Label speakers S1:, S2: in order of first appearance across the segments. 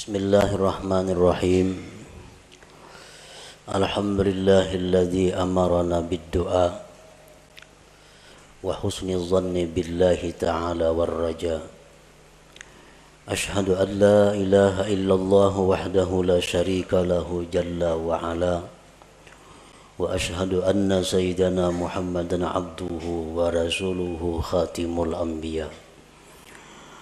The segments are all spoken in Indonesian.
S1: Bismillahirrahmanirrahim. Alhamdulillahilladzi amarana bid-du'a wa husni dhanni billahi ta'ala war-raja. Ashhadu an la ilaha illallah wahdahu la syarika lahu jalla wa ala. Wa ashhadu anna sayyidana Muhammadan abduhu wa rasuluhu khatimul anbiya.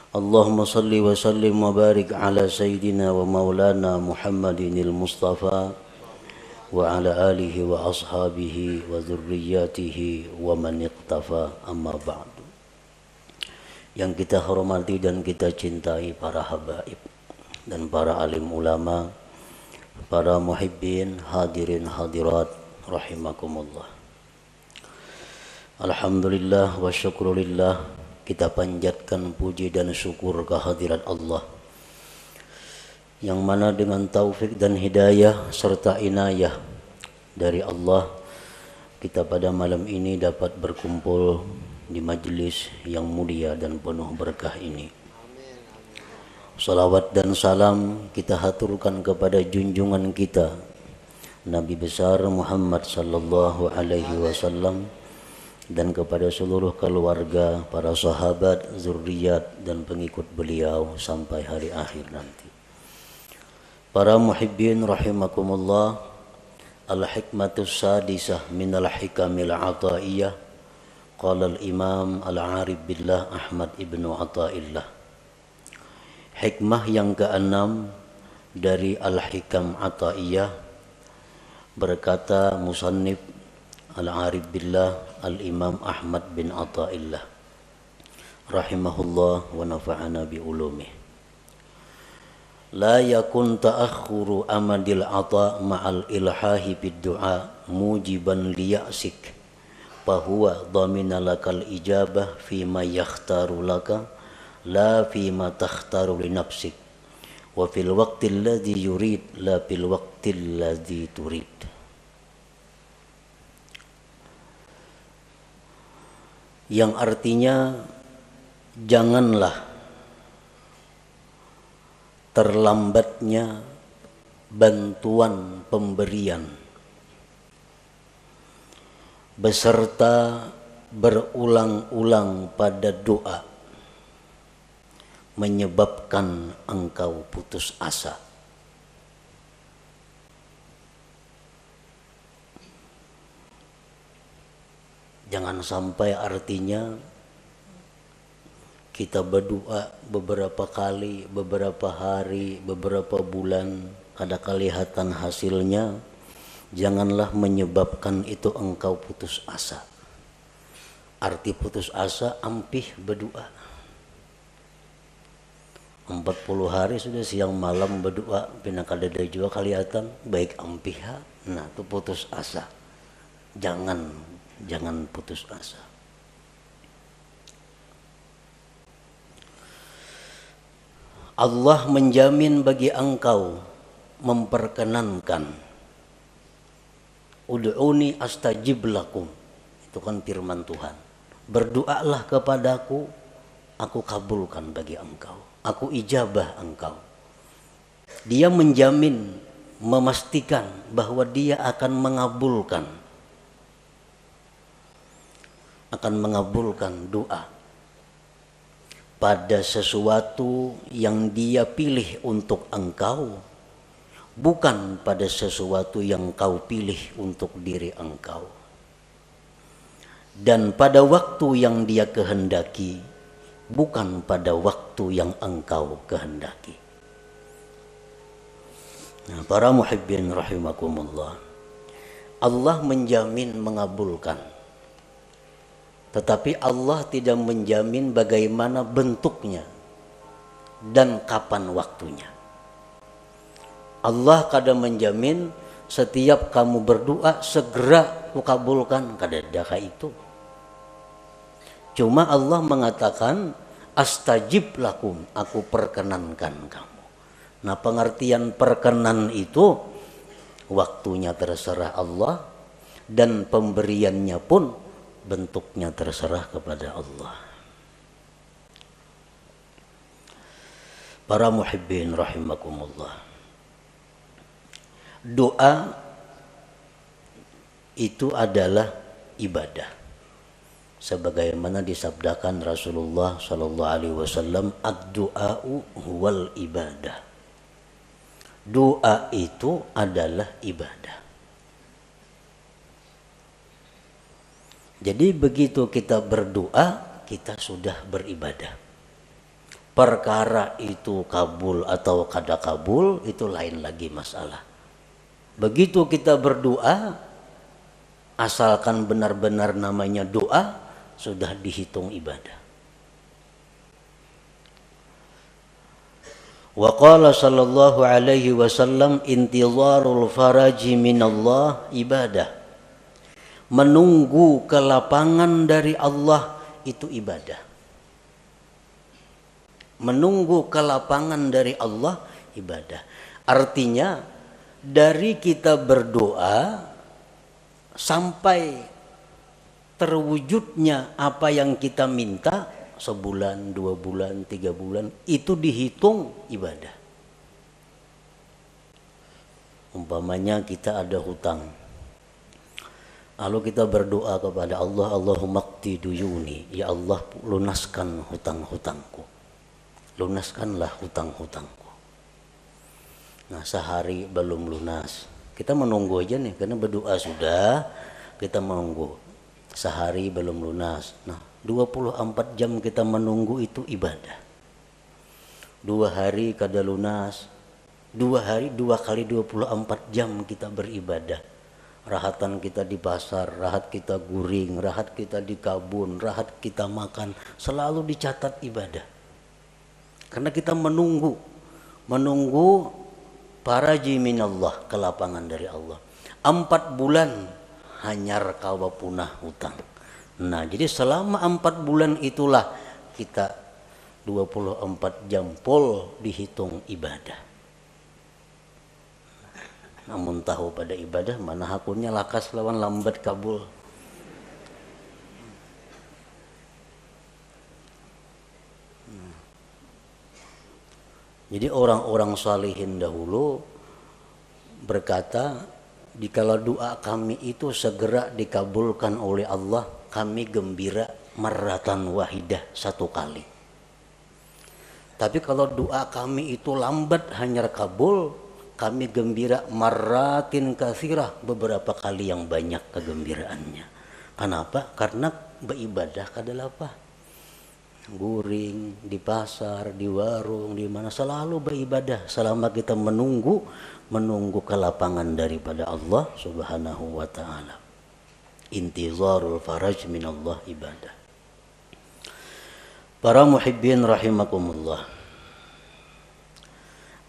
S1: Allahumma salli wa sallim wa barik ala sayyidina wa maulana Muhammadinil Mustafa wa ala alihi wa ashabihi wa dhurriyyatihi wa man iqtafa, amma ba'du. Yang kita hormati dan kita cintai para habaib dan para alim ulama, para muhibbin, hadirin hadirat rahimakumullah. Alhamdulillah wa syukrulillah, kita panjatkan puji dan syukur kehadirat Allah yang mana dengan taufik dan hidayah serta inayah dari Allah, kita pada malam ini dapat berkumpul di majlis yang mulia dan penuh berkah ini. Salawat dan salam kita haturkan kepada junjungan kita Nabi besar Muhammad sallallahu alaihi wasallam dan kepada seluruh keluarga, para sahabat, zuriat dan pengikut beliau sampai hari akhir nanti. Para muhibbin rahimakumullah, al-hikmatus sadisah minal hikamil ataiyah, qala al-imam al-arif billah Ahmad ibnu Athaillah. Hikmah yang keenam dari al-hikam ataiyah, berkata musannif al-arif billah al-imam Ahmad bin Athaillah rahimahullah wa nafa'ana bi ulumih. La yakun ta'akhuru amadil ata ma'al ilhahi bid du'a mujiban liya'sik fahuwa dhamina lakal ijabah fima yakhtaru laka la fima takhtaru li nafsik wa fil waqtil ladzi yurid la fil waqtil ladzi turid. Yang artinya janganlah terlambatnya bantuan pemberian beserta berulang-ulang pada doa menyebabkan engkau putus asa. Jangan sampai artinya kita berdoa beberapa kali, beberapa hari, beberapa bulan, kada kelihatan hasilnya, janganlah menyebabkan itu engkau putus asa. Arti putus asa, ampih berdoa. 40 hari sudah siang malam berdoa, pina kada juga kelihatan, baik ampih. Nah, itu putus asa. Jangan putus asa. Allah menjamin bagi engkau, memperkenankan. Ud'uni astajib lakum. Itu kan firman Tuhan. Berdoalah kepadaku, aku kabulkan bagi engkau. Aku ijabah engkau. Dia menjamin, memastikan bahwa dia akan mengabulkan doa pada sesuatu yang dia pilih untuk engkau, bukan pada sesuatu yang kau pilih untuk diri engkau, dan pada waktu yang dia kehendaki, bukan pada waktu yang engkau kehendaki. Nah, para muhibbin rahimakumullah, Allah menjamin mengabulkan. Tetapi Allah tidak menjamin bagaimana bentuknya dan kapan waktunya. Allah kadang menjamin setiap kamu berdoa segera kukabulkan, kadang itu. Cuma Allah mengatakan astajib lakum, aku perkenankan kamu. Nah, pengertian perkenan itu waktunya terserah Allah dan pemberiannya pun bentuknya terserah kepada Allah. Para muhibbin rahimakumullah. Doa itu adalah ibadah. Sebagaimana disabdakan Rasulullah sallallahu alaihi wasallam, ad-du'a'u huwal ibadah. Doa itu adalah ibadah. Jadi begitu kita berdoa, kita sudah beribadah. Perkara itu kabul atau kada kabul, itu lain lagi masalah. Begitu kita berdoa, asalkan benar-benar namanya doa, sudah dihitung ibadah. Wa qala sallallahu alaihi wasallam, intizarul faraji minallah ibadah. Menunggu kelapangan dari Allah itu ibadah. Menunggu kelapangan dari Allah ibadah. Artinya dari kita berdoa sampai terwujudnya apa yang kita minta, sebulan, 2 bulan, 3 bulan, itu dihitung ibadah. Umpamanya kita ada hutang, lalu kita berdoa kepada Allah, Allahumma qdi duyuni, ya Allah lunaskan hutang-hutangku, lunaskanlah hutang-hutangku. Nah, sehari belum lunas, kita menunggu aja nih, karena berdoa sudah, kita menunggu. Sehari belum lunas, nah 24 jam kita menunggu itu ibadah. 2 hari kada lunas, 2 hari 2 kali 24 jam kita beribadah. Rahatan kita di pasar, rahat kita guring, rahat kita di kabun, rahat kita makan, selalu dicatat ibadah. Karena kita menunggu faraji minallah, kelapangan dari Allah. 4 bulan hanyar kawa punah hutang. Nah, jadi selama 4 bulan itulah kita 24 jam full dihitung ibadah. Namun tahu pada ibadah mana hakunnya lakas lawan lambat kabul. Jadi orang-orang salihin dahulu berkata, dikala doa kami itu segera dikabulkan oleh Allah, kami gembira marratan wahidah, 1 kali. Tapi kalau doa kami itu lambat hanyar kabul, kami gembira marratin katsirah, beberapa kali yang banyak kegembiraannya. Kenapa? Karena beribadah adalah apa? Guring di pasar, di warung, di mana selalu beribadah selama kita menunggu kelapangan daripada Allah Subhanahu wa taala. Intizarul faraj minallah ibadah. Para muhibbin rahimakumullah.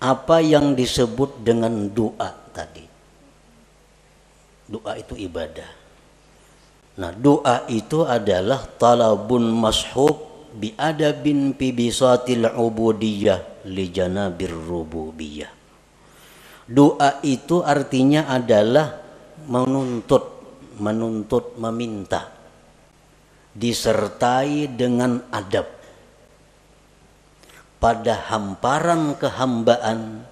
S1: Apa yang disebut dengan doa tadi? Doa itu ibadah. Nah, doa itu adalah talabun mashub biadabin fi bisatil ubudiyah li janabir rububiyah. Doa itu artinya adalah menuntut, meminta, disertai dengan adab pada hamparan kehambaan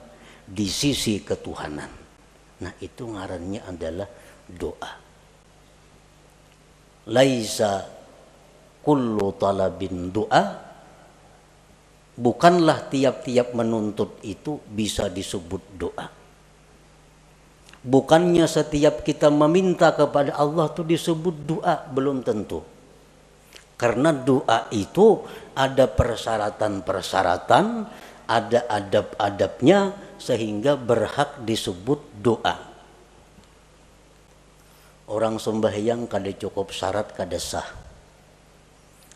S1: di sisi ketuhanan. Nah, itu ngarannya adalah doa. Laisa kullu talabin doa, bukanlah tiap-tiap menuntut itu bisa disebut doa. Bukannya setiap kita meminta kepada Allah itu disebut doa, belum tentu. Karena doa itu ada persyaratan-persyaratan, ada adab-adabnya sehingga berhak disebut doa. Orang sembahyang kada cukup syarat kada sah,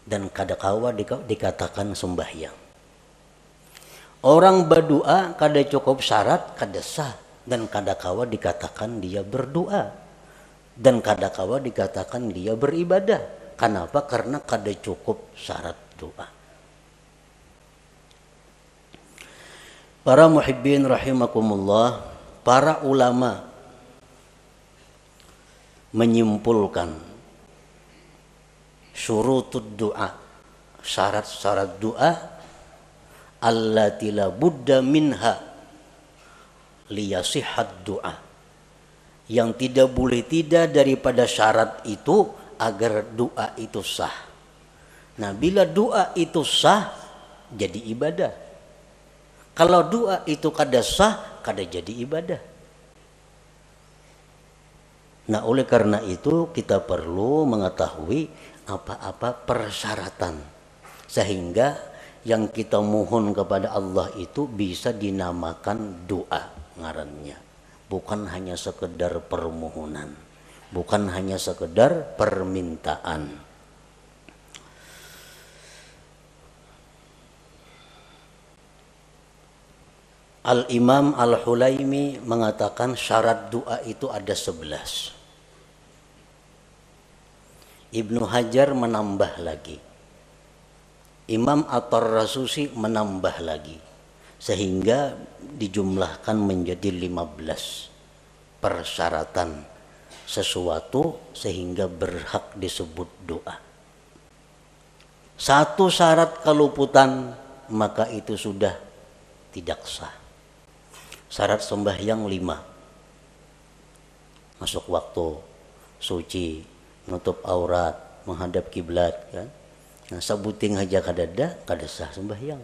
S1: dan kada kawa dikatakan sembahyang. Orang berdoa kada cukup syarat kada sah, dan kada kawa dikatakan dia berdoa, dan kada kawa dikatakan dia beribadah. Kenapa? Karena kada cukup syarat doa. Para muhibbin rahimakumullah, para ulama menyimpulkan syurutud doa, syarat-syarat doa allati la budda minha liyasihhat du'a, yang tidak boleh tidak daripada syarat itu agar doa itu sah. Nah, bila doa itu sah jadi ibadah. Kalau doa itu kada sah kada jadi ibadah. Nah, oleh karena itu kita perlu mengetahui apa-apa persyaratan sehingga yang kita mohon kepada Allah itu bisa dinamakan doa ngarannya, bukan hanya sekedar permohonan, bukan hanya sekedar permintaan. Al-Imam Al-Hulaimi mengatakan syarat doa itu ada 11. Ibnu Hajar menambah lagi. Imam At-Tarrasusi menambah lagi. Sehingga dijumlahkan menjadi 15 persyaratan sesuatu sehingga berhak disebut doa. Satu syarat keluputan maka itu sudah tidak sah. Syarat sembahyang 5. Masuk waktu, suci, nutup aurat, menghadap kiblat, kan? Nah, sabuting aja kadada sah sembahyang.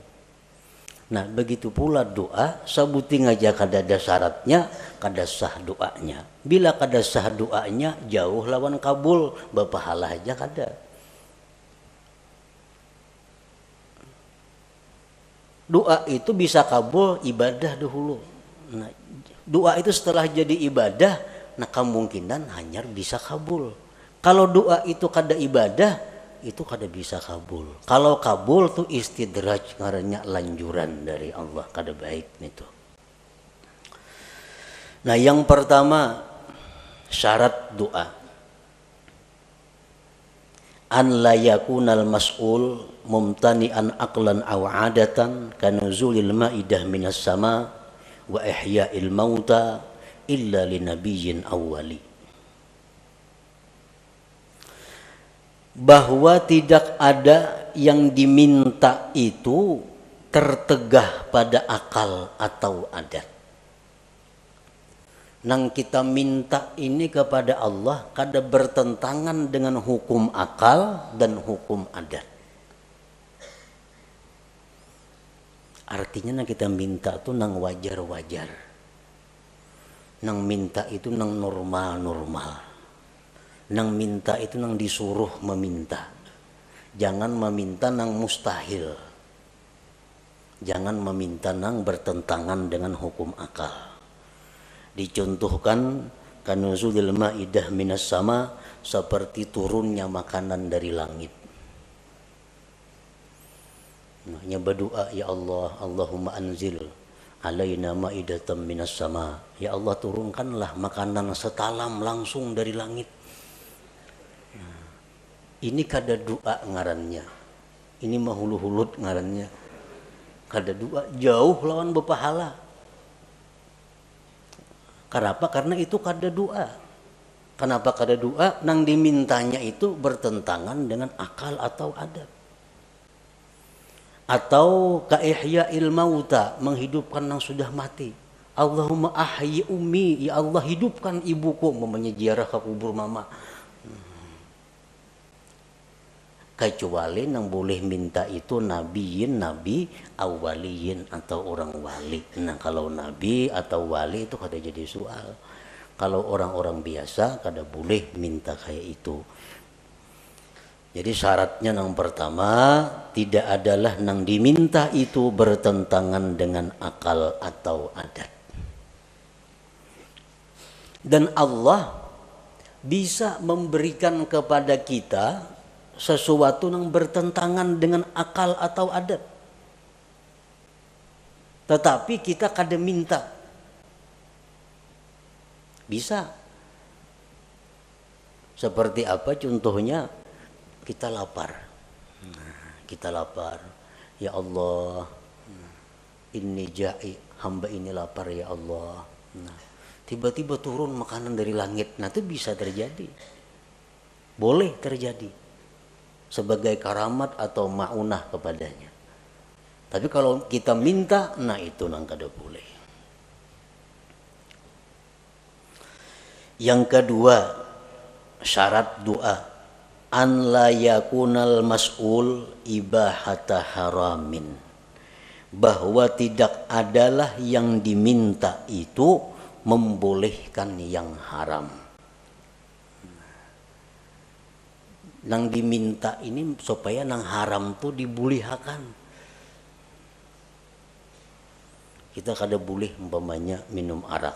S1: Nah, begitu pula doa, sabuting aja kadada syaratnya, kada sah doanya. Bila kada sah doanya, jauh lawan kabul, bapahala aja kada. Doa itu bisa kabul ibadah dahulu. Nah, doa itu setelah jadi ibadah, nah kemungkinan hanya bisa kabul. Kalau doa itu kada ibadah, itu kada bisa kabul. Kalau kabul tuh istidraj, karena lanjuran dari Allah, kada baik itu. Nah, yang pertama syarat doa, an la yakunal mas'ul mumtani'an aqlan aw 'adatan kanuzulil ma'idah minas sama wa ihya'il mauta illa linabiyyin awwali. Bahwa tidak ada yang diminta itu tertegah pada akal atau adat. Nang kita minta ini kepada Allah kada bertentangan dengan hukum akal dan hukum adat. Artinya nang kita minta tuh nang wajar-wajar. Nang minta itu nang normal-normal. Nang minta itu nang disuruh meminta. Jangan meminta nang mustahil. Jangan meminta nang bertentangan dengan hukum akal. Dicontohkan kanuzulil ma'idah minas sama, seperti turunnya makanan dari langit. Hanya berdoa, ya Allah, Allahumma anzil alaina ma'idatan minas sama. Ya Allah, turunkanlah makanan setalam langsung dari langit. Nah, ini kada doa ngarannya. Ini mahulu-hulut ngarannya. Kada doa, jauh lawan bepahala. Kenapa? Karena itu kada doa. Kenapa kada doa? Nang dimintanya itu bertentangan dengan akal atau adat. Atau kaihya'il mauta, menghidupkan yang sudah mati. Allahumma ahyi ummi, ya Allah hidupkan ibuku, memangnya ziarah ke kubur mama. Kecuali yang boleh minta itu nabiyin, nabi, awaliyin atau orang wali. Nah, kalau nabi atau wali itu kada jadi soal. Kalau orang-orang biasa kada boleh minta kayak itu. Jadi syaratnya yang pertama, tidak adalah yang diminta itu bertentangan dengan akal atau adat. Dan Allah bisa memberikan kepada kita sesuatu yang bertentangan dengan akal atau adat. Tetapi kita kada minta. Bisa. Seperti apa contohnya? Kita lapar. Kita lapar. Ya Allah, inni ja'i, hamba ini lapar ya Allah. Tiba-tiba turun makanan dari langit. Nah, itu bisa terjadi. Boleh terjadi. Sebagai karamat atau ma'unah kepadanya. Tapi kalau kita minta, nah itu nang kada boleh. Yang kedua, syarat doa, an la yakunal mas'ul ibahata haramin, bahwa tidak adalah yang diminta itu membolehkan yang haram. Nang diminta ini supaya nang haram tuh dibulihakan. Kita kada boleh umpamanya minum arak,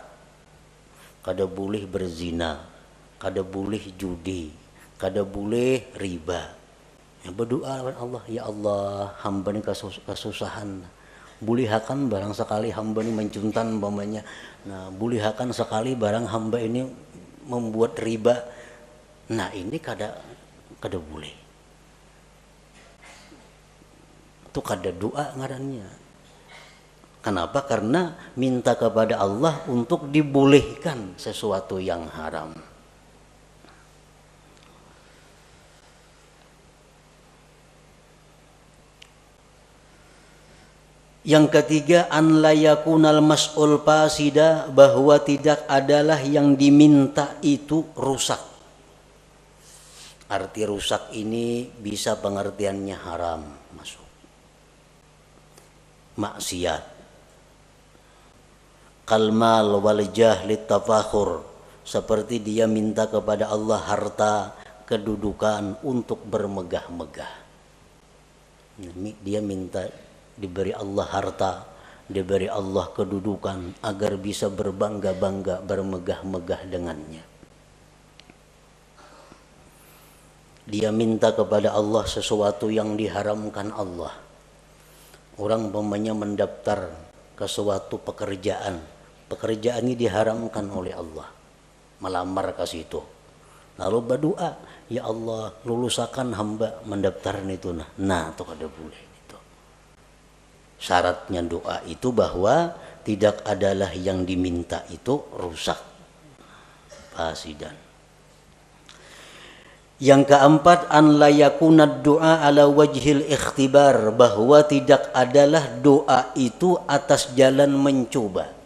S1: kada boleh berzina, kada boleh judi, kada boleh riba. Ya, berdoa kepada Allah, ya Allah, hamba ini kesusahan. Bulihakan barang sekali hamba ini mencuntan umpamanya. Nah, bulihakan sekali barang hamba ini membuat riba. Nah, ini kada boleh. Itu kada doa ngarannya. Kenapa? Karena minta kepada Allah untuk dibolehkan sesuatu yang haram. Yang ketiga, an la yakunal mas'ul fasida, bahwa tidak adalah yang diminta itu rusak. Arti rusak ini bisa pengertiannya haram, masuk maksiat. Kalmal wal jahlit tafakhur, seperti dia minta kepada Allah harta, kedudukan untuk bermegah-megah. Dia minta diberi Allah harta, diberi Allah kedudukan agar bisa berbangga-bangga, bermegah-megah dengannya. Dia minta kepada Allah sesuatu yang diharamkan Allah. Orang umpamanya mendaftar ke suatu pekerjaan ini diharamkan oleh Allah, melamar ke situ, lalu berdoa, ya Allah lulusakan hamba mendaftar itu. Nah itu kada boleh. Itu syaratnya doa itu bahwa tidak adalah yang diminta itu rusak, fasidan. Yang keempat, an la yakunad doa ala wajhil ikhtibar, bahwa tidak adalah doa itu atas jalan mencoba.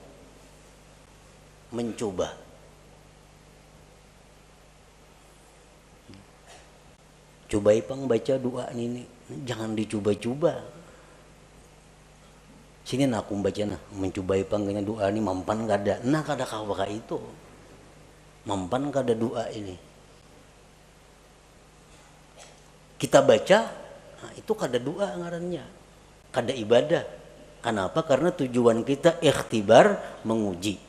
S1: Coba ipang baca doa ini, jangan dicoba-coba. Sini nak aku baca nah, mencoba ipang kena doa ini mampan kada. Nah kada kawaka itu. Mampan kada doa ini. Kita baca, nah itu kada doa ngarannya, kada ibadah. Kenapa? Karena tujuan kita ikhtibar, menguji.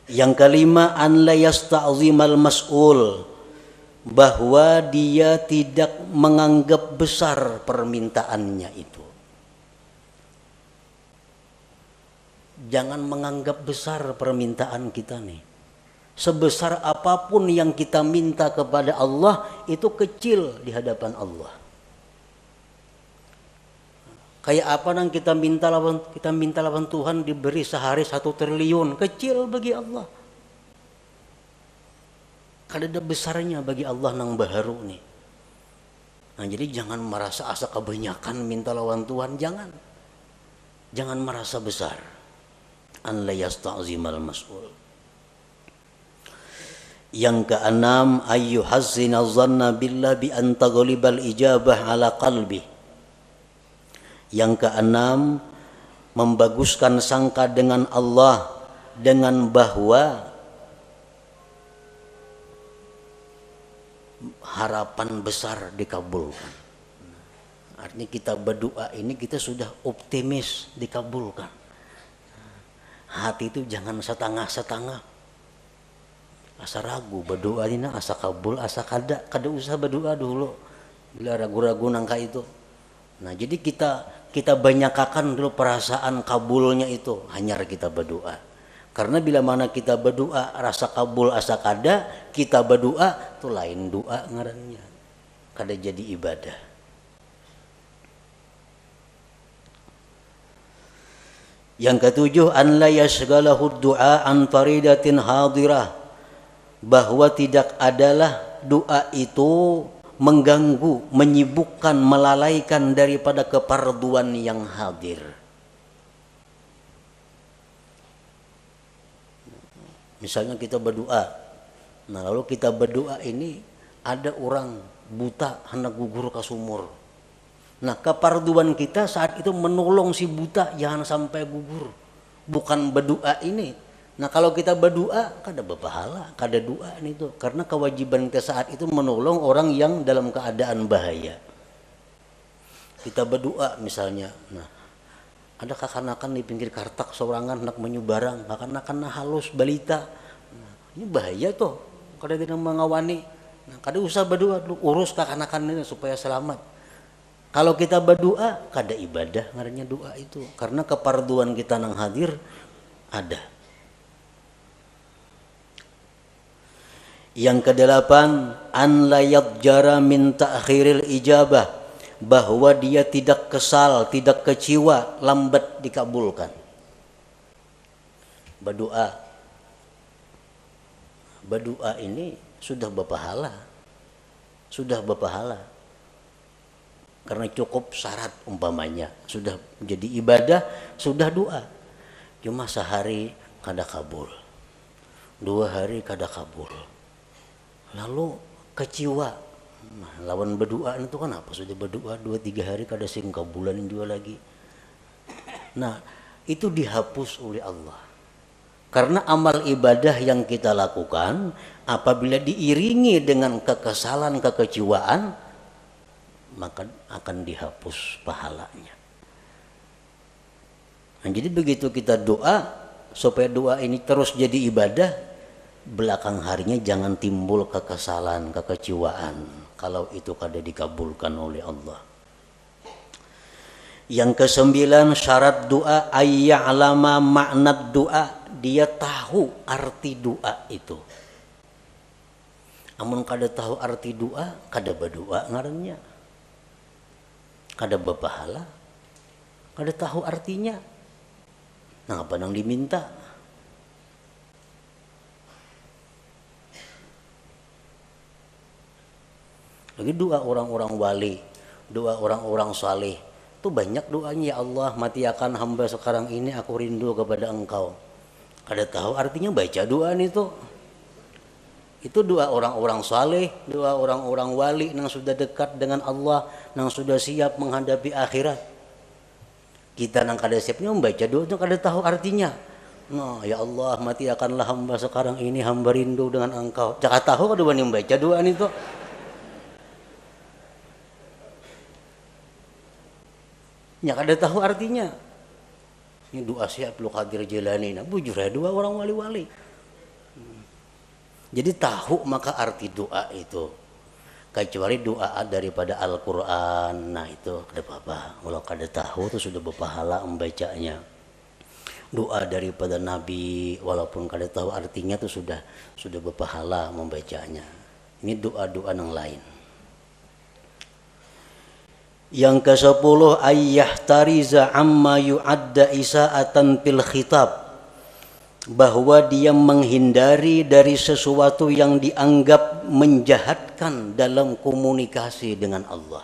S1: Yang kelima, an la yasta'zimal mas'ul, bahwa dia tidak menganggap besar permintaannya itu. Jangan menganggap besar permintaan kita nih. Sebesar apapun yang kita minta kepada Allah itu kecil di hadapan Allah. Kayak apa nang kita minta lawan Tuhan diberi sehari 1 triliun, kecil bagi Allah. Kada ada besarnya bagi Allah nang baharu nih. Nah jadi jangan merasa asa kebanyakan minta lawan Tuhan, jangan merasa besar. An la yasta'zimal mas'ul. Yang keenam, ayyuhazzina dhanna billah bi an taghlibal ijabah ala qalbi. Yang keenam, membaguskan sangka dengan Allah dengan bahwa harapan besar dikabulkan. Artinya kita berdoa ini kita sudah optimis dikabulkan. Hati itu jangan setengah-setengah. Asa ragu berdoa ini asa kabul asa kada usah berdoa dulu bila ragu-ragu nangka itu. Nah jadi kita banyakakan dulu perasaan kabulnya itu, hanya kita berdoa. Karena bila mana kita berdoa rasa kabul asa kada, kita berdoa itu lain doa ngarannya, kada jadi ibadah. Yang ketujuh, an la yashghalahu du'a an faridatin hadirah, bahwa tidak adalah doa itu mengganggu, menyibukkan, melalaikan daripada keparduan yang hadir. Misalnya kita berdoa, nah lalu kita berdoa ini ada orang buta hendak gugur ke sumur. Nah keparduan kita saat itu menolong si buta jangan sampai gugur, bukan berdoa ini. Nah kalau kita berdoa kada berpahala, kada doa itu, karena kewajiban kita saat itu menolong orang yang dalam keadaan bahaya. Kita berdoa misalnya, nah ada kakanakan di pinggir kartak sorangan hendak menyu barang, kakanakan halus balita, nah, ini bahaya tuh, kada tidak mengawani. Nah kada usah berdoa dulu, urus kakanakan ini supaya selamat. Kalau kita berdoa, kada ibadah ngarannya doa itu, karena keparduan kita nang hadir ada. Yang kedelapan, an la yadjara min ta'khiril ijabah, bahwa dia tidak kesal, tidak kecewa lambat dikabulkan. Berdoa ini sudah berpahala, karena cukup syarat umpamanya, sudah menjadi ibadah, sudah doa. Cuma sehari kada kabul, 2 hari kada kabul, lalu kecewa. Nah, lawan berdoa itu kan apa? Sudah berdoa 2-3 hari kada sing kabulan juga lagi. Nah, itu dihapus oleh Allah. Karena amal ibadah yang kita lakukan apabila diiringi dengan kekesalan, kekecewaan, maka akan dihapus pahalanya. Nah, jadi begitu kita doa, supaya doa ini terus jadi ibadah, belakang harinya jangan timbul kekesalan, kekecewaan kalau itu kada dikabulkan oleh Allah. Yang ke-9, syarat doa ayya'lama makna doa, dia tahu arti doa itu. Amun kada tahu arti doa, kada berdoa ngarannya, kada berpahala, kada tahu artinya. Nah apa nang diminta? Lagi doa orang-orang wali, doa orang-orang saleh, itu banyak doanya. Ya Allah, mati akan hamba sekarang ini, aku rindu kepada Engkau. Kada tahu artinya baca doa itu. Itu doa orang-orang saleh, doa orang-orang wali yang sudah dekat dengan Allah, yang sudah siap menghadapi akhirat. Kita nang kada siapnya membaca doa itu kada tahu artinya. Nah, ya Allah, mati akanlah hamba sekarang ini, hamba rindu dengan Engkau. Jangan tahu kada wani membaca doa itu. Ya kada tahu artinya. Ini doa si Abdul Qadir Jilani, nah bujur ya doa orang wali-wali. Jadi tahu maka arti doa itu. Kecuali doa daripada Al-Quran, nah itu kada apa-apa. Kalau kada tahu itu sudah berpahala membacanya. Doa daripada Nabi, walaupun kada tahu artinya itu sudah berpahala membacanya. Ini doa-doa yang lain. Yang ke-10, ayyahtariza amma yu'adda isa'atan fil khitab, bahwa dia menghindari dari sesuatu yang dianggap menjahatkan dalam komunikasi dengan Allah.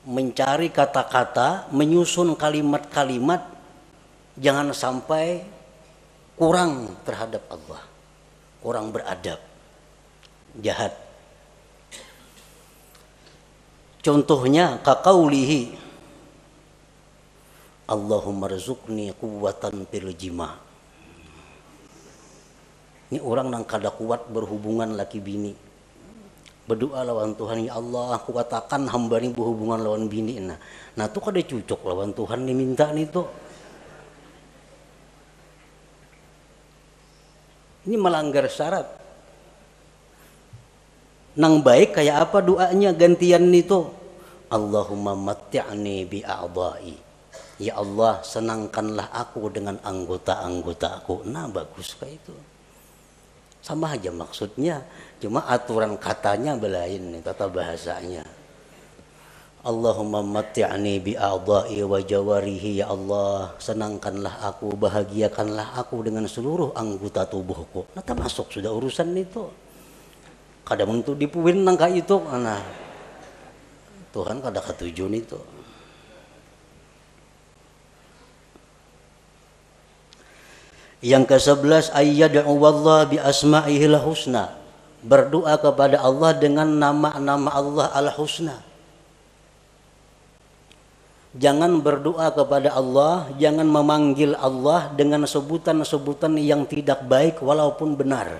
S1: Mencari kata-kata, menyusun kalimat-kalimat, jangan sampai kurang terhadap Allah, kurang beradab, jahat. Contohnya kaqaulihi Allahumma rzuqni quwwatan fil jima'. Ini orang nang kada kuat berhubungan laki bini. Berdoa lawan Tuhan, ya Allah kuatakan hamba ni berhubungan lawan bini. Nah tu kada cocok lawan Tuhan diminta ni tu. Ini melanggar syarat. Nang baik kayak apa doanya gantian itu, Allahumma matti'ni bi a'dha'i, ya Allah senangkanlah aku dengan anggota-anggotaku. Nah bagus kayak itu, sama aja maksudnya, cuma aturan katanya belain, tata bahasanya. Allahumma matti'ni bi'a'dha'i wa jawarihi, ya Allah, senangkanlah aku, bahagiakanlah aku dengan seluruh anggota tubuhku. Nah, termasuk sudah urusan itu. Kadang untuk dipuin nangka itu, nah Tuhan kada ketujun itu. Yang ke-11, ayyad'u wallah bi asma'ihil husna, berdoa kepada Allah dengan nama-nama Allah al-husna. Jangan berdoa kepada Allah, jangan memanggil Allah dengan sebutan-sebutan yang tidak baik walaupun benar.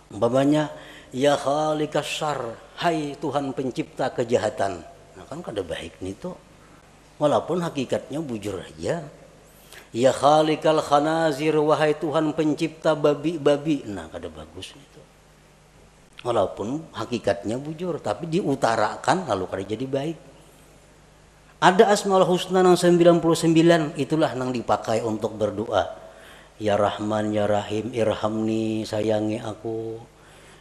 S1: Umpamanya, ya khaliqas syarr, hai Tuhan pencipta kejahatan. Nah kan kada baik nih tuh. Walaupun hakikatnya bujur aja. Ya khaliqal khanazir, wahai Tuhan pencipta babi-babi. Nah kada bagus itu. Walaupun hakikatnya bujur, tapi diutarakan lalu kada jadi baik. Ada Asmaul Husna yang 99, itulah yang dipakai untuk berdoa. Ya Rahman, Ya Rahim, irhamni, sayangi aku.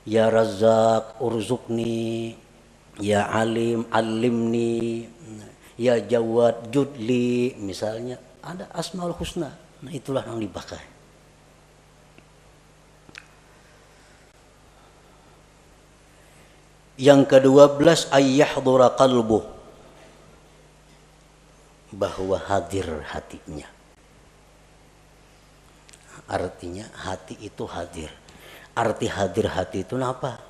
S1: Ya Razzaq, urzukni. Ya Alim, alimni. Ya Jawad, judli. Misalnya, ada Asmaul Husna. Nah itulah yang dipakai. Yang ke-12, ayyahdura qalbuh, bahwa hadir hatinya. Artinya hati itu hadir. Arti hadir hati itu apa?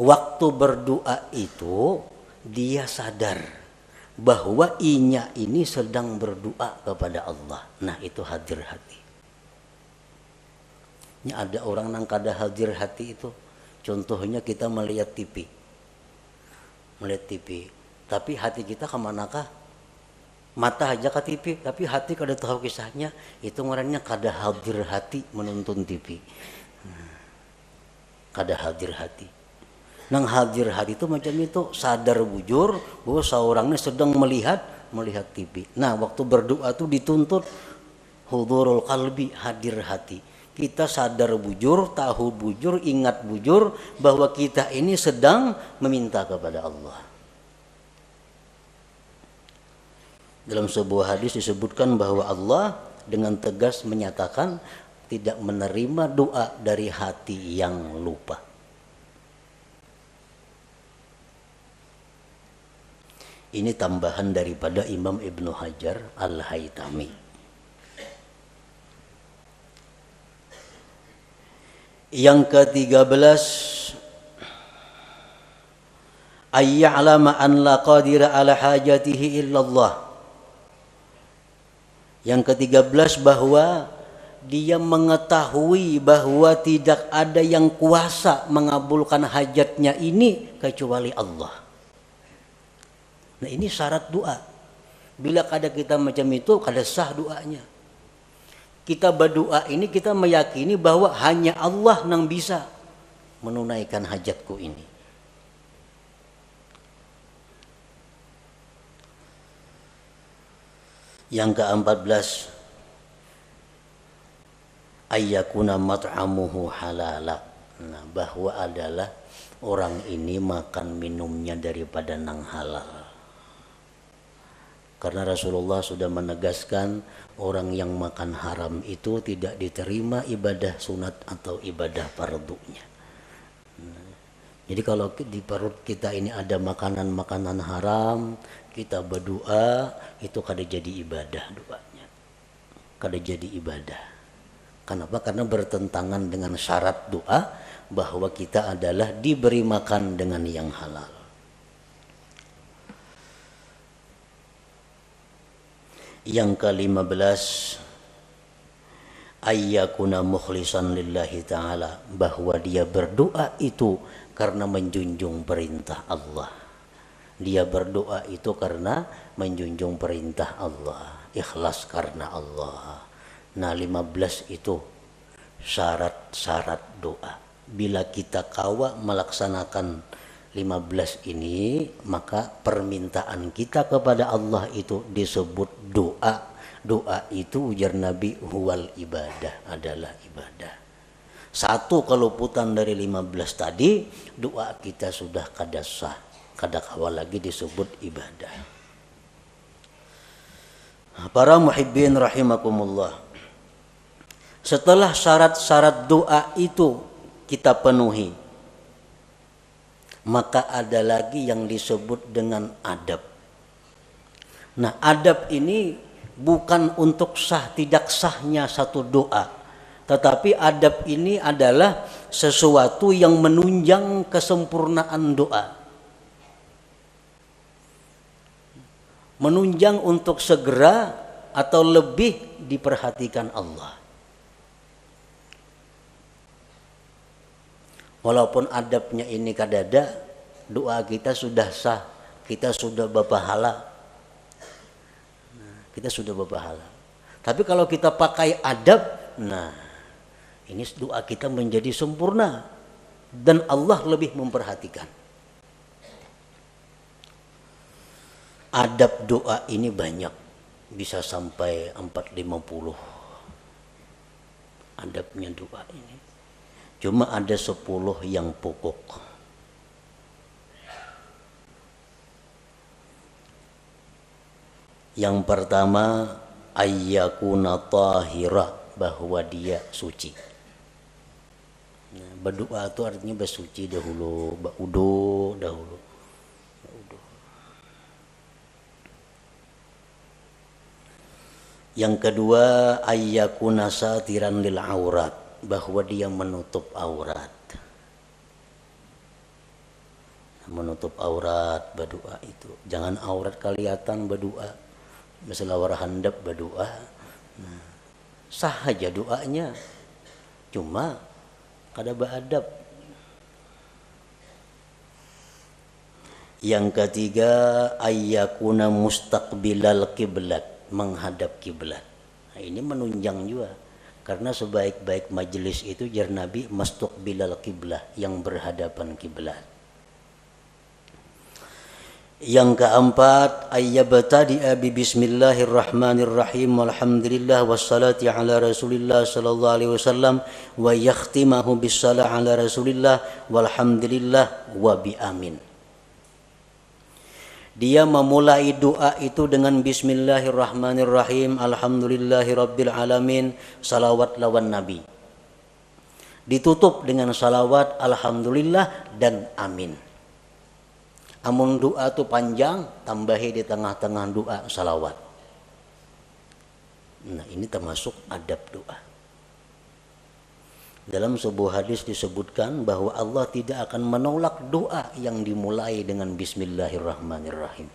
S1: Waktu berdoa itu dia sadar bahwa inya ini sedang berdoa kepada Allah. Nah itu hadir hati. Ini ada orang yang kada hadir hati itu. Contohnya kita melihat TV. Melihat TV. Tapi hati kita kemanakah? Mata aja ke TV, tapi hati kada tahu kisahnya. Itu ngarannya kada hadir hati menonton TV. Kada hadir hati. Nang hadir hati itu macam itu, sadar bujur bahwa seorangnya sedang melihat TV. Nah, waktu berdoa itu dituntut hudurul qalbi, hadir hati. Kita sadar bujur, tahu bujur, ingat bujur bahwa kita ini sedang meminta kepada Allah. Dalam sebuah hadis disebutkan bahwa Allah dengan tegas menyatakan tidak menerima doa dari hati yang lupa. Ini tambahan daripada Imam Ibnu Hajar Al-Haytami. Yang ke-13, ayya'lama an la qadira ala hajatihi illallah. Yang ke-13, bahwa dia mengetahui bahwa tidak ada yang kuasa mengabulkan hajatnya ini kecuali Allah. Nah ini syarat doa. Bila kada kita macam itu, kada sah doanya. Kita berdoa ini kita meyakini bahwa hanya Allah yang bisa menunaikan hajatku ini. Yang ke-14, ayyakuna mat'amuhu halala. Nah, bahwa adalah orang ini makan minumnya daripada nang halal. Karena Rasulullah sudah menegaskan orang yang makan haram itu tidak diterima ibadah sunat atau ibadah fardunya. Jadi kalau di perut kita ini ada makanan-makanan haram, kita berdoa, itu kada jadi ibadah doanya. Kada jadi ibadah. Kenapa? Karena bertentangan dengan syarat doa bahwa kita adalah diberi makan dengan yang halal. Yang ke-15, ayyakuna mukhlisan lillahi ta'ala, bahwa dia berdoa itu karena menjunjung perintah Allah. Dia berdoa itu karena menjunjung perintah Allah, ikhlas karena Allah. Nah 15 itu syarat-syarat doa. Bila kita kawa melaksanakan 15 ini, maka permintaan kita kepada Allah itu disebut doa. Doa itu ujar Nabi huwal ibadah, adalah ibadah. Satu keluputan dari 15 tadi, doa kita sudah kada sah, kada kawal lagi disebut ibadah. Para muhibbin rahimakumullah, setelah syarat-syarat doa itu kita penuhi, maka ada lagi yang disebut dengan adab. Nah, adab ini bukan untuk sah tidak sahnya satu doa, tetapi adab ini adalah sesuatu yang menunjang kesempurnaan doa, menunjang untuk segera atau lebih diperhatikan Allah. Walaupun adabnya ini kadada, doa kita sudah sah, kita sudah berpahala. Kita sudah berpahala. Tapi kalau kita pakai adab, nah ini doa kita menjadi sempurna dan Allah lebih memperhatikan. Adab doa ini banyak, bisa sampai 450 adabnya doa ini. Cuma ada 10 yang pokok. Yang pertama, ayyakuna tahira, bahwa dia suci. Nah, berdoa itu artinya bersuci dahulu, baudo dahulu. Yang kedua, ayyakuna satiran lil aurat, bahwa dia menutup aurat. Menutup aurat berdoa itu. Jangan aurat kelihatan berdoa. Masalah warhandap berdoa. Nah, sah aja doanya. Cuma kada beradab. Yang ketiga, ayyakuna mustaqbilal kiblat, menghadap kiblat. Nah, ini menunjang juga. Karena sebaik-baik majelis itu jar Nabi mustaqbilal kiblah, yang berhadapan kiblat. Yang keempat, ayyabtadi'a bi bismillahirrahmanirrahim walhamdulillah wassalati ala rasulillah sallallahu alaihi wasallam wa yakhtimahu bissalah ala rasulillah walhamdulillah wa bi amin. Dia memulai doa itu dengan bismillahirrahmanirrahim, alhamdulillahirabbil alamin, salawat lawan nabi. Ditutup dengan salawat, alhamdulillah dan amin. Amun doa itu panjang, tambahi di tengah-tengah doa salawat. Nah, ini termasuk adab doa. Dalam sebuah hadis disebutkan bahwa Allah tidak akan menolak doa yang dimulai dengan bismillahirrahmanirrahim.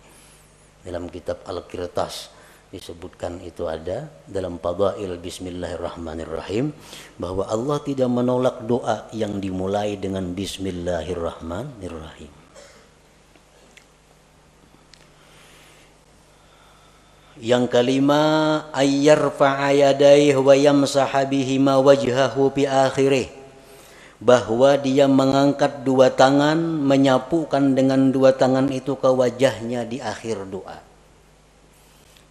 S1: Dalam kitab Al-Qirtas disebutkan itu ada dalam Fadail bismillahirrahmanirrahim bahwa Allah tidak menolak doa yang dimulai dengan bismillahirrahmanirrahim. Yang kelima, ayyarfa'a yadayhi wa yamsaha bihima wajhahu bi akhirih, bahwa dia mengangkat dua tangan, menyapukan dengan dua tangan itu ke wajahnya di akhir doa.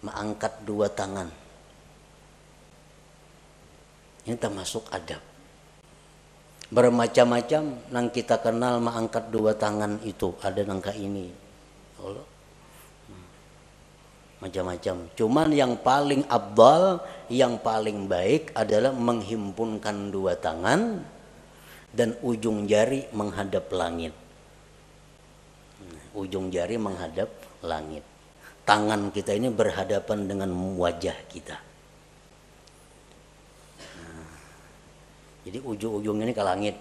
S1: Mengangkat dua tangan. Ini termasuk adab. Bermacam-macam nang kita kenal mengangkat dua tangan itu, ada nangka ini. Allah. Macam-macam. Cuman yang paling afdal, yang paling baik adalah menghimpunkan dua tangan dan ujung jari menghadap langit. Ujung jari menghadap langit. Tangan kita ini berhadapan dengan wajah kita. Jadi ujung-ujung ini ke langit.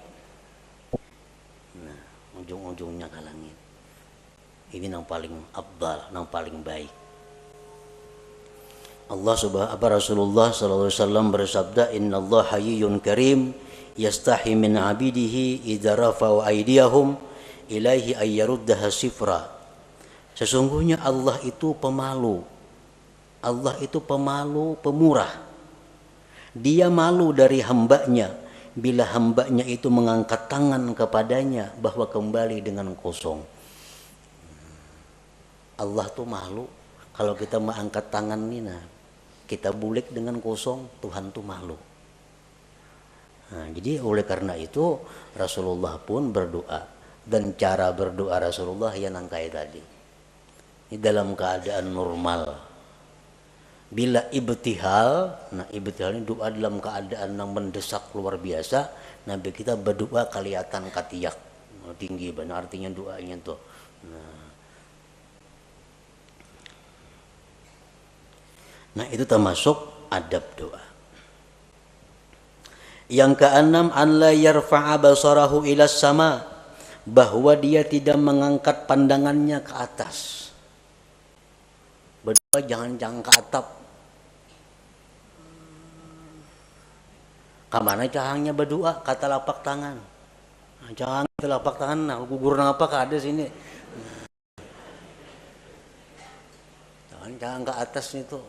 S1: Nah, ujung-ujungnya ke langit. Ini yang paling afdal, yang paling baik. Rasulullah sallallahu alaihi wasallam bersabda, innallaha hayyun karim yastahi min 'abidihi idza rafa'u aydiyahum ilaihi ayyaruddaha sifra. Sesungguhnya Allah itu pemalu. Allah itu pemalu, pemurah. Dia malu dari hambanya bila hambanya itu mengangkat tangan kepadanya bahwa kembali dengan kosong. Allah tuh malu kalau kita mengangkat tangan ini, nah, kita bulik dengan kosong, Tuhan tuh malu. Nah, jadi oleh karena itu Rasulullah pun berdoa, dan cara berdoa Rasulullah yang nangkai tadi. Ini dalam keadaan normal. Bila ibtihal, nah ibtihal ini doa dalam keadaan yang mendesak luar biasa, Nabi kita berdoa kelihatan katiyak tinggi, benar artinya doanya tuh. Nah itu termasuk adab doa. Yang keenam, an la yarfa'a basarahu ila sama, bahwa dia tidak mengangkat pandangannya ke atas. Berdoa jangan ke atap. Kamana cahangnya berdoa kata lapak tangan. Nah, cahang telapak tangan, nah gugur apa ada sini. Jangan ke atas itu.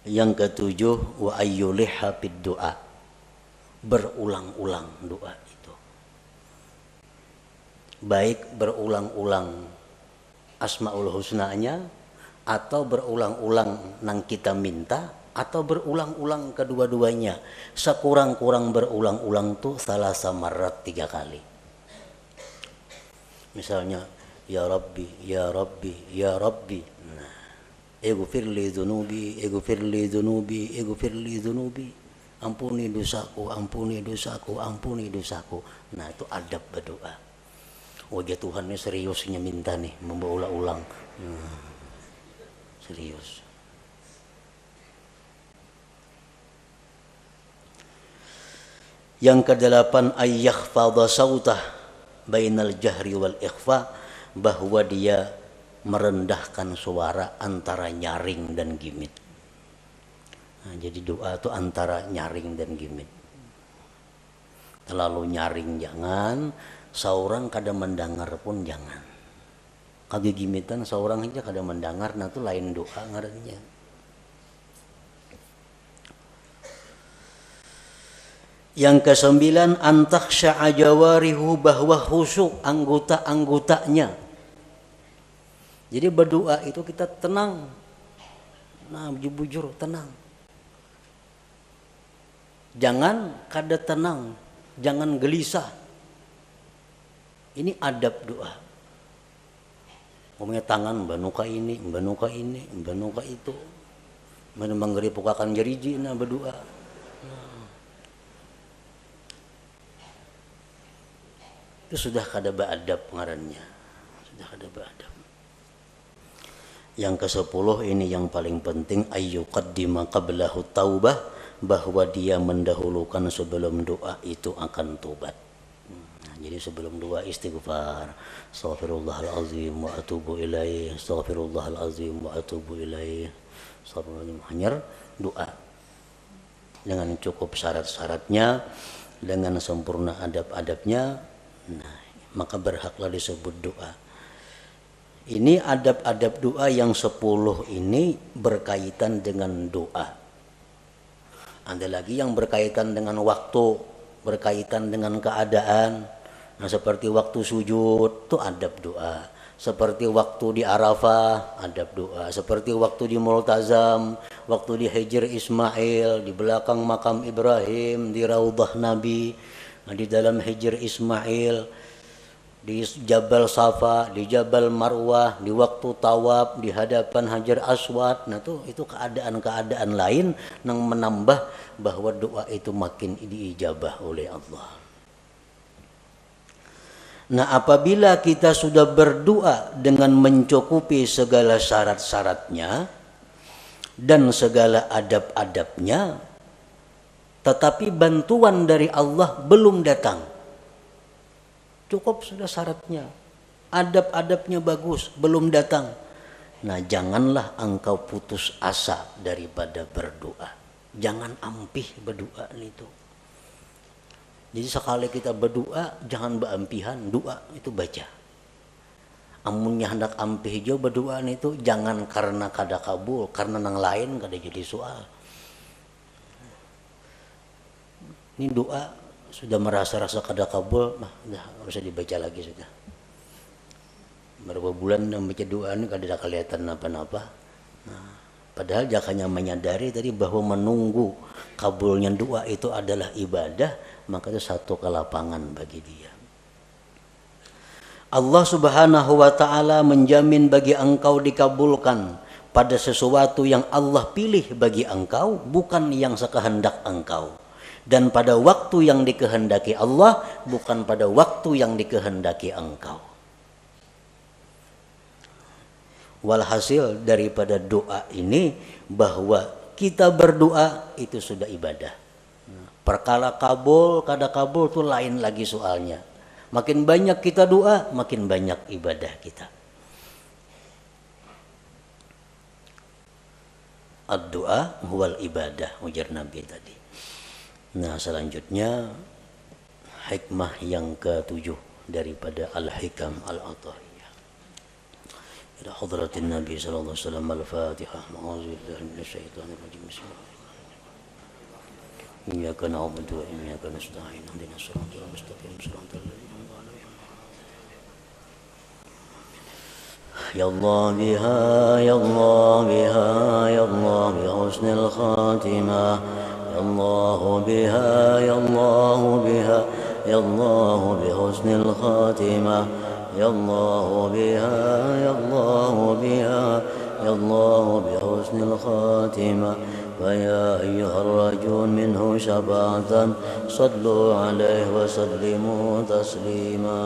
S1: Yang ketujuh, wa ayyuliha bid doa, berulang-ulang doa itu, baik berulang-ulang asmaul husnanya atau berulang-ulang nang kita minta, atau berulang-ulang kedua-duanya. Sekurang-kurang berulang-ulang tuh salah samarat 3 kali. Misalnya ya Rabbi ya Rabbi ya Rabbi, nah ighfir li dzunubi ighfir li dzunubi ighfir li dzunubi, ampuni dosaku ampuni dosaku ampuni dosaku. Nah itu adab berdoa. Wajah Tuhan ini seriusnya minta nih, memberulang-ulang. Serius. Yang kedelapan, ayyakhfadha sautah bainal jahri wal ikhfa, bahwa dia merendahkan suara antara nyaring dan gimit. Nah, jadi doa itu antara nyaring dan gimit. Terlalu nyaring jangan, seorang kada mendengar pun jangan. Kagak gimitan seorang aja kada mendengar, nah itu lain doa ngarannya. Yang kesembilan, antakhsha'a jawarihu, bahwa khusyuk anggota-anggotanya. Jadi berdoa itu kita tenang. Nah, bujur tenang. Jangan kada tenang, jangan gelisah. Ini adab doa. Ngomongnya tangan banuka ini, banuka itu. Mana menggeri pukakan jeriji nah berdoa. Itu sudah kada beadab ngarannya. Sudah kada beadab. Yang ke-10 ini yang paling penting, ayyuqaddima qablahu taubah, bahwa dia mendahulukan sebelum doa itu akan tobat. Nah, jadi sebelum doa istighfar, astaghfirullahalazim wa atubu ilaih, astaghfirullahalazim wa atubu ilaih, astaghfirullahalazim. Hanya doa dengan cukup syarat-syaratnya, dengan sempurna adab-adabnya, nah, maka berhaklah disebut doa. Ini adab-adab doa yang 10 ini berkaitan dengan doa. Ada lagi yang berkaitan dengan waktu, berkaitan dengan keadaan. Nah, seperti waktu sujud itu adab doa. Seperti waktu di Arafah adab doa. Seperti waktu di Multazam, waktu di Hijr Ismail, di belakang makam Ibrahim, di Raudhah Nabi, di dalam Hijr Ismail, di Jabal Safa, di Jabal Marwah, di waktu tawaf, di hadapan Hajar Aswad. Nah itu keadaan-keadaan lain yang menambah bahwa doa itu makin diijabah oleh Allah. Nah apabila kita sudah berdoa dengan mencukupi segala syarat-syaratnya dan segala adab-adabnya, tetapi bantuan dari Allah belum datang, cukup sudah syaratnya, adab-adabnya bagus, belum datang. Nah janganlah engkau putus asa daripada berdoa. Jangan ampih berdoa itu. Jadi sekali kita berdoa, jangan beampihan, doa itu baca. Amunnya hendak ampih jo berdoa itu, jangan karena kada kabul, karena nang lain kada jadi soal. Ini doa sudah merasa-rasa kada kabul, nah udah usah dibaca lagi sudah. Berapa bulan baca doa ini kada ada kelihatan apa-apa. Nah, Padahal dia hanya menyadari tadi bahwa menunggu kabulnya doa itu adalah ibadah, maka itu satu kelapangan bagi dia. Allah Subhanahu wa taala menjamin bagi engkau dikabulkan pada sesuatu yang Allah pilih bagi engkau, bukan yang sekehendak engkau. Dan pada waktu yang dikehendaki Allah, bukan pada waktu yang dikehendaki engkau. Walhasil daripada doa ini, bahwa kita berdoa itu sudah ibadah. Perkara kabul, kada kabul itu lain lagi soalnya. Makin banyak kita doa, makin banyak ibadah kita. Ad-doa huwal ibadah, ujar Nabi tadi. Nah, selanjutnya hikmah yang ke-7 daripada Al-Hikam Al-Athahiyah. Ila hadratin Nabi sallallahu alaihi wasallam. Al-Fatihah. A'udzubillahi minasyaitonir rajim. Bismillahirrahmanirrahim. Iyyaka na'budu wa iyyaka nasta'in. Ihdinas siratal mustaqim. Siratal ladzina an'amta 'alaihim. Ya Allah biha, ya Allah biha, ya Allah bi husnil khatimah. Ya Allah biha, ya Allah biha, ya Allah bi husnil khatimah. Ya Allah biha, ya Allah biha, ya Allah bi husnil khatimah. ويا أيها الرجل منه شفاعة صلوا عليه وسلموا تسليما